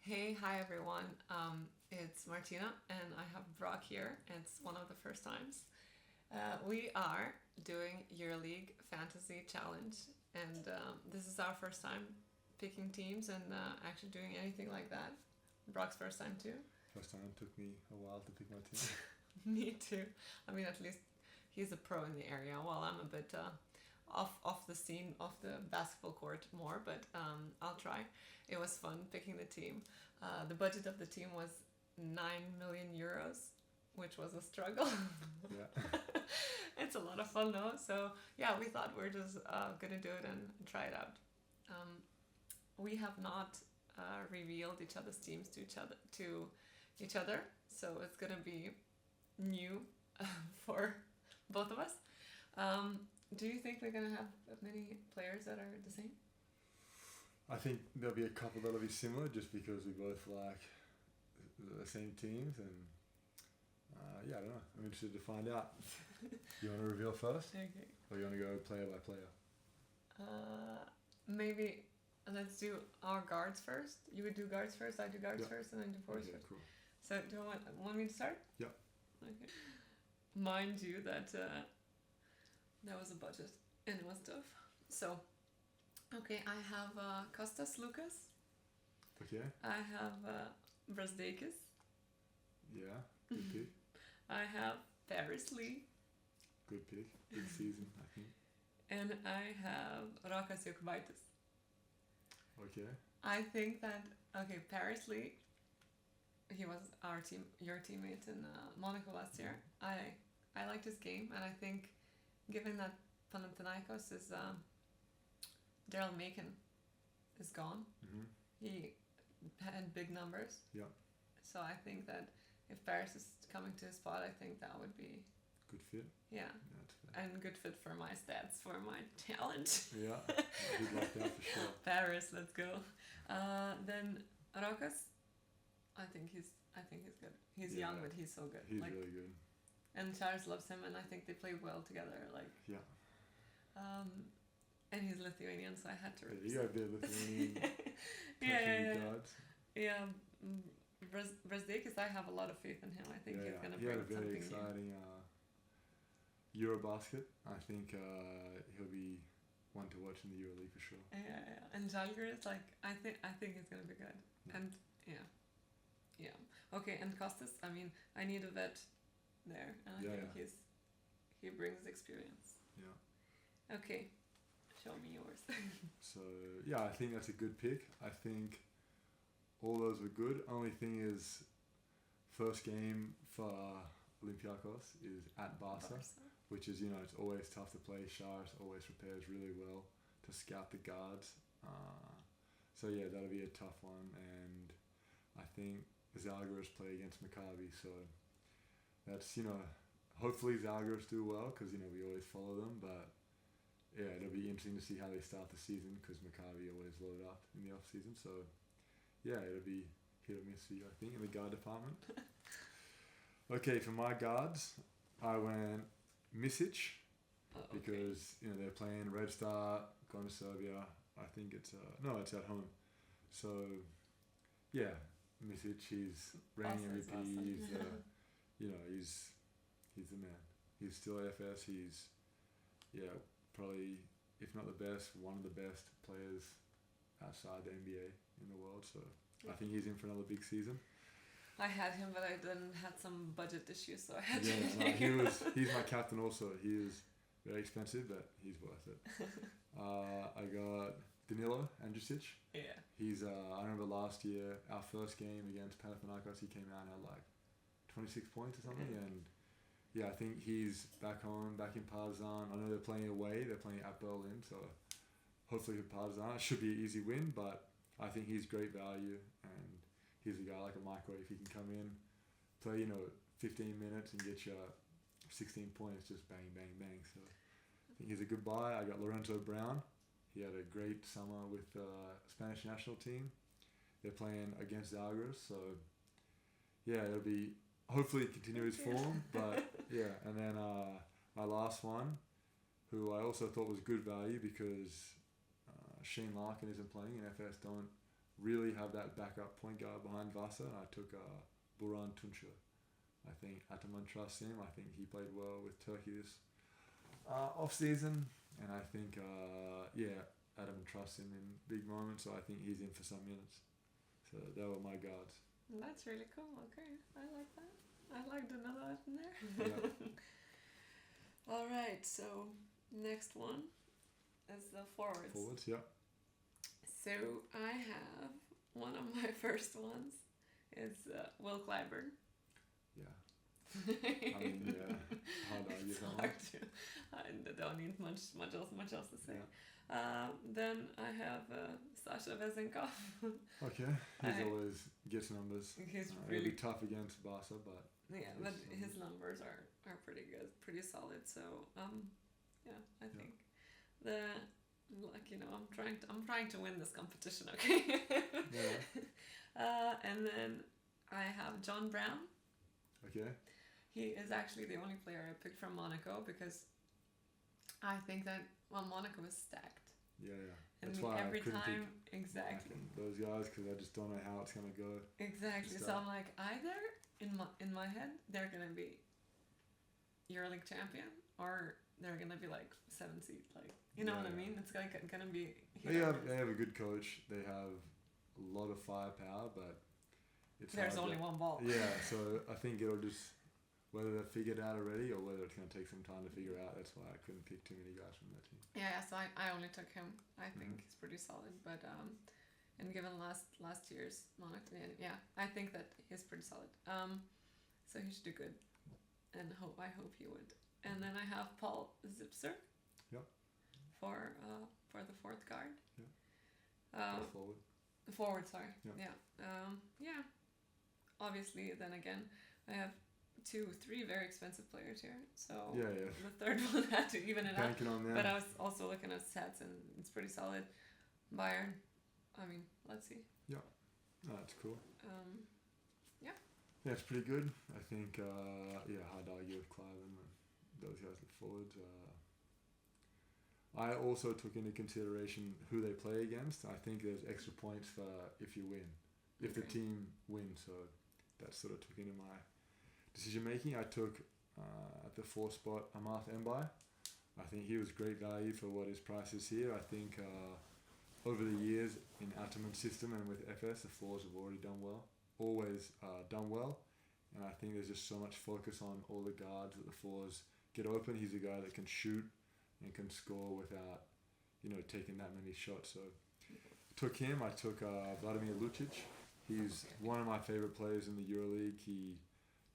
Hi everyone. It's Martyna and I have Brock here. It's one of the first times. We are doing Euroleague Fantasy Challenge, and this is our first time picking teams and actually doing anything like that. Brock's first time too. First time took me a while to pick my team. Me too. I mean, at least he's a pro in the area, while I'm a bit off the scene, off the basketball court more. But I'll try. It was fun picking the team. The budget of the team was 9 million euros, which was a struggle. Yeah. It's a lot of fun though. So yeah, we thought we're just gonna do it and try it out. We have not revealed each other's teams to each other, so it's gonna be new for both of us. Do you think we're gonna have many players that are the same? I think there'll be a couple that'll be similar just because we both like the same teams and yeah, I don't know. I'm interested to find out. You want to reveal first? Okay. Or you want to go player by player? Maybe let's do our guards first. You would do guards first, I do guards Yeah. first, and then do forwards Okay, first. cool. So do you want me to start? Yeah. Okay. Mind you that there was a budget and it was tough. So, okay, I have Kostas Lukas. Okay. I have Brasdeikis. Yeah. Good pick. I have Paris Lee. Good pick. Good season, I think. And I have Rokas Jokubaitis. Okay. I think that, okay, Paris Lee, he was your teammate in Monaco last year. I liked his game, and I think given that Panathinaikos is Daryl Macon is gone, Mm-hmm. he had big numbers. Yeah. So I think that if Paris is coming to his spot, I think that would be Good fit. yeah, Yeah, that's fair. and good fit for my stats for my challenge. Yeah. Good luck there for sure. Paris, let's go. Then Rokas, I think he's good. He's Yeah. young, but he's so good. He's really good. And Charles loves him, and I think they play well together. Yeah. And he's Lithuanian, so I had to. Yeah, you got a bit of Lithuanian yeah. guards. Yeah, Brasdeikis, I have a lot of faith in him. I think he's gonna He had a bring very something new. exciting Eurobasket. I think he'll be one to watch in the Euroleague for sure. Yeah. And Žalgiris, I think he's gonna be good. Yeah. And yeah. Okay, and Kostas, I mean, I need a vet there, and I think he brings experience. Yeah. Okay, show me yours. So yeah, I think that's a good pick. I think all those were good. Only thing is, first game for Olympiacos is at Barca, which is, it's always tough to play. Chaves always prepares really well to scout the guards. So yeah, that'll be a tough one. And I think Zalgiris play against Maccabi, so that's, hopefully Zalgiris do well because, we always follow them. But yeah, it'll be interesting to see how they start the season because Maccabi always load up in the off season. So yeah, it'll be hit or miss for you, I think, in the guard department. Okay, for my guards, I went Misic because they're playing Red Star, going to Serbia. I think it's at home. So yeah, Misic, he's reigning MVP. Awesome. He's the man. He's still FS. He's probably, if not the best, one of the best players outside the NBA in the world. So I think he's in for another big season. I had him, but I then had some budget issues, so I had to. He's my captain also. He is very expensive, but he's worth it. I got Danilo Andrisic. Yeah. He's I remember last year, our first game against Panathinaikos, he came out and had 26 points or something, and I think he's back in Partizan. I know they're playing away, they're playing at Berlin, so hopefully for Partizan it should be an easy win, but I think he's great value, and he's a guy like a microwave. He can come in, play 15 minutes and get you 16 points, just bang, bang, bang. So I think he's a good buy. I got Lorenzo Brown. He had a great summer with the Spanish national team. They're playing against Zalgiris, so yeah, it'll be hopefully continue his form. But yeah, and then my last one, who I also thought was good value because Shane Larkin isn't playing and FS don't really have that backup point guard behind Vasa. I took Buran Tunçu. I think Ataman trusts him. I think he played well with Turkey this off season, and I think Ataman trusts him in big moments. So I think he's in for some minutes. So they were my guards. That's really cool. Okay, I like that. I like to know that in there. Yeah. All right, so next one is the forwards. Forwards, yeah. So I have one of my first ones is Will Clyburn. Yeah. I mean, yeah. Hard to argue It's that hard one. to. I don't need much else to say. Yeah. Then I have Sasha Vezenkov. Okay. He's always gets numbers. He's It'll really be tough against Barca, but yeah, but his numbers are pretty good, pretty solid. So yeah, I think I'm trying to win this competition. Okay. yeah. And then I have John Brown. Okay. He is actually the only player I picked from Monaco because I think that Monaco is stacked. Yeah. And That's why every I couldn't time pick exactly those guys because I just don't know how it's gonna go. exactly. So I'm like either in my head they're gonna be Euroleague champion or they're gonna be like 7th seed, like you know what I mean. It's like gonna be. They have a good coach. They have a lot of firepower, but there's only one ball. Yeah, so I think it'll just whether they've figured it out already or whether it's gonna take some time to figure out. That's why I couldn't pick too many guys from that team. Yeah, so I only took him. I think he's pretty solid, but and given last year's Monaco, yeah, I think that he's pretty solid. So he should do good, and I hope he would. And then I have Paul Zipser. Yep. For the fourth guard. Yeah. Forward. Forward, sorry. Yeah. Yeah. Obviously, then again, I have 3 very expensive players here. So the third one had to even it Banking on them. But I was also looking at stats, and it's pretty solid. Bayern. I mean, let's see. Yeah. No, that's cool. Yeah. Yeah, it's pretty good. I think, hard to argue with Clive and those guys at forwards. I also took into consideration who they play against. I think there's extra points for if you win, if the team wins. So that sort of took into my decision making. I took at the 4th spot Amath Mbai. I think he was great value for what his price is here. I think over the years in Ataman's system and with FS, the 4s have already done well. Always done well. And I think there's just so much focus on all the guards that the 4s get open. He's a guy that can shoot and can score without, taking that many shots. So took him. I took Vladimir Lucic. He's one of my favorite players in the Euroleague. He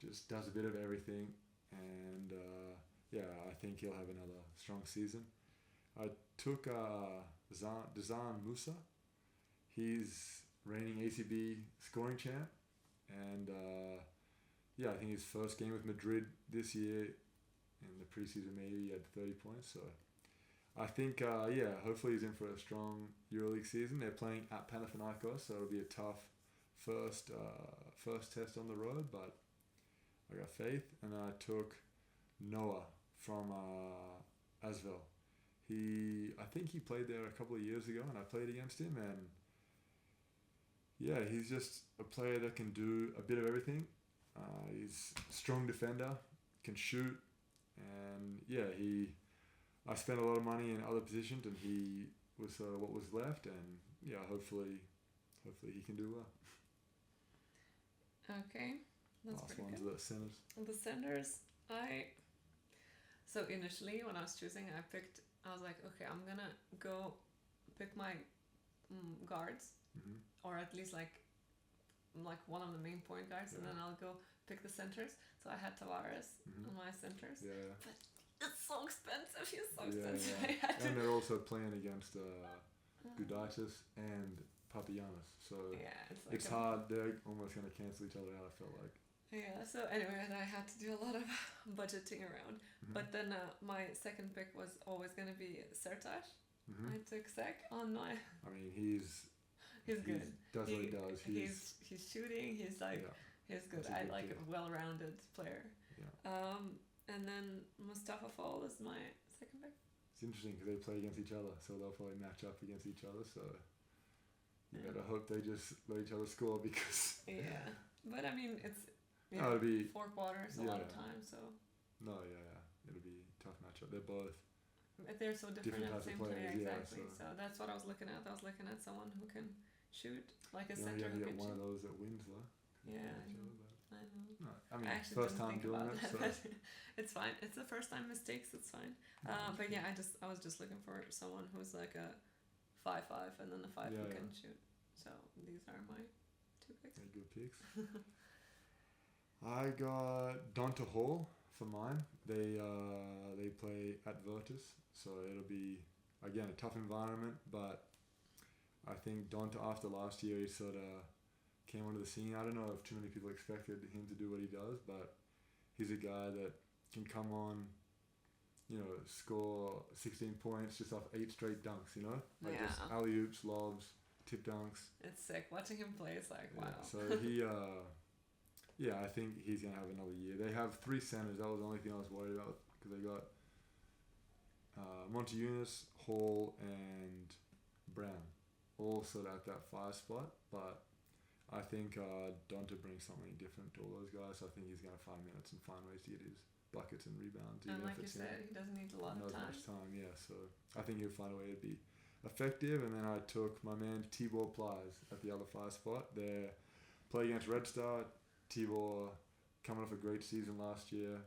just does a bit of everything, and I think he'll have another strong season. I took Dazan Musa. He's reigning ACB scoring champ, and I think his first game with Madrid this year. In the preseason, maybe he had 30 points. So I think, hopefully he's in for a strong EuroLeague season. They're playing at Panathinaikos, so it'll be a tough first test on the road, but I got faith. And I took Noah from Asvel. I think he played there a couple of years ago, and I played against him, and he's just a player that can do a bit of everything. He's a strong defender, can shoot. And I spent a lot of money in other positions, and he was what was left, and hopefully he can do well. Okay, that's last pretty one's good. the centers. The centers, so initially when I was choosing, I was like, okay, I'm gonna go pick my guards, or at least like one of the main point guards, and then I'll go pick the centers. So I had Tavares on my centers. Yeah. But it's so expensive. He's so expensive. And they're also playing against Gudaitis and Papagiannis. So it's hard. They're almost going to cancel each other out, I felt like. Yeah, so anyway, I had to do a lot of budgeting around. But then my second pick was always going to be Sertaj. I took Sek on my... I mean, he's good. Does what he does. He's shooting. He's like... Yeah. He's good. I like a well-rounded player. Yeah. And then Mustafa Fall is my second pick. It's interesting because they play against each other, so they'll probably match up against each other. So You better hope they just let each other score because. Yeah, but I mean it's. No, it'll be 4 quarters, a lot of time, so. No, it'll be a tough matchup. They're both. They're so different at the same players, time. yeah, Exactly. So that's what I was looking at. I was looking at someone who can shoot, like a center who get can one shoot. of those that wins though. Yeah, I know. No, I mean, I actually first didn't time think doing about it, that. so. It's fine. It's the first time mistakes. It's fine. But yeah, I was just looking for someone who's like a 5'5" and then a 5 who can shoot. So these are my 2 picks. Yeah, good picks. I got Donta Hall for mine. They play at Virtus, so it'll be again a tough environment. But I think Donta, after last year, he sort of came onto the scene. I don't know if too many people expected him to do what he does, but he's a guy that can come on, score 16 points just off 8 straight dunks. Like just alley oops, lobs, tip dunks. It's sick watching him play. It's like wow. Yeah, so he. Yeah, I think he's going to have another year. They have 3 centers. That was the only thing I was worried about because they got Monte, Hall, and Brown all sort of at that 5 spot. But I think Donta brings something different to all those guys. So I think he's going to find minutes and find ways to get his buckets and rebounds. And like you said, he doesn't need a lot of time. Not much time, yeah. So I think he'll find a way to be effective. And then I took my man Tibor Plies at the other 5 spot. They're play against Red Star. Tibor coming off a great season last year.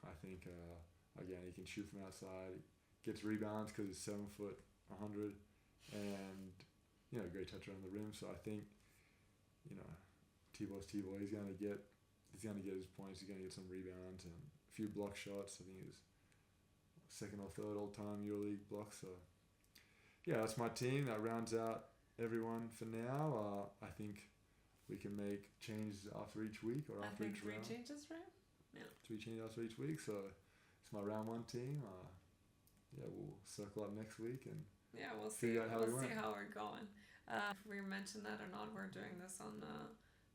I think, again, he can shoot from outside, gets rebounds because he's 7 foot, 100, and, great touch around the rim. So I think, Tibor's Tibor. He's going to get his points. He's going to get some rebounds and a few block shots. I think he's 2nd or 3rd all-time Euroleague block. So, yeah, that's my team. That rounds out everyone for now. I think we can make changes after each week or after each round. 3 changes, right? Yeah. 3 changes after each week. So it's my round 1 team. We'll circle up next week and we'll see. We'll see how we're going. If we mentioned that or not, we're doing this on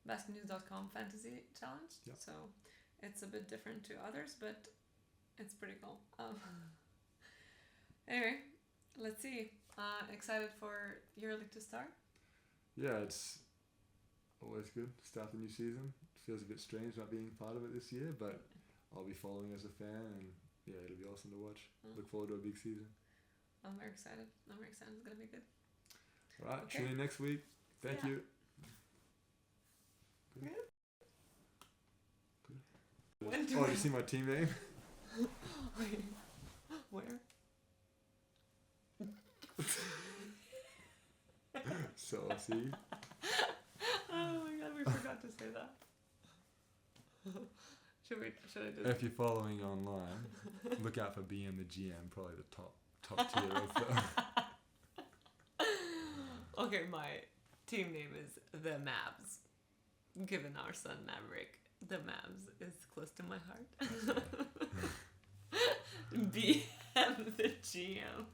basketnews.com Fantasy Challenge. Yep. So it's a bit different to others, but it's pretty cool. Anyway, let's see. Excited for EuroLeague to start? Yeah, it's always good to start the new season. It feels a bit strange not being part of it this year, but I'll be following as a fan, and it'll be awesome to watch. Look forward to a big season. I'm very excited. It's going to be good. All right, tune in next week. Thank you. Good. You see my team name? Where? Saucy. Oh my god, we forgot to say that. Should I do that? If you're following online, look out for BM the GM, probably the top tier of the... Okay, my team name is the Mavs. Given our son Maverick, the Mavs is close to my heart. BM the GM.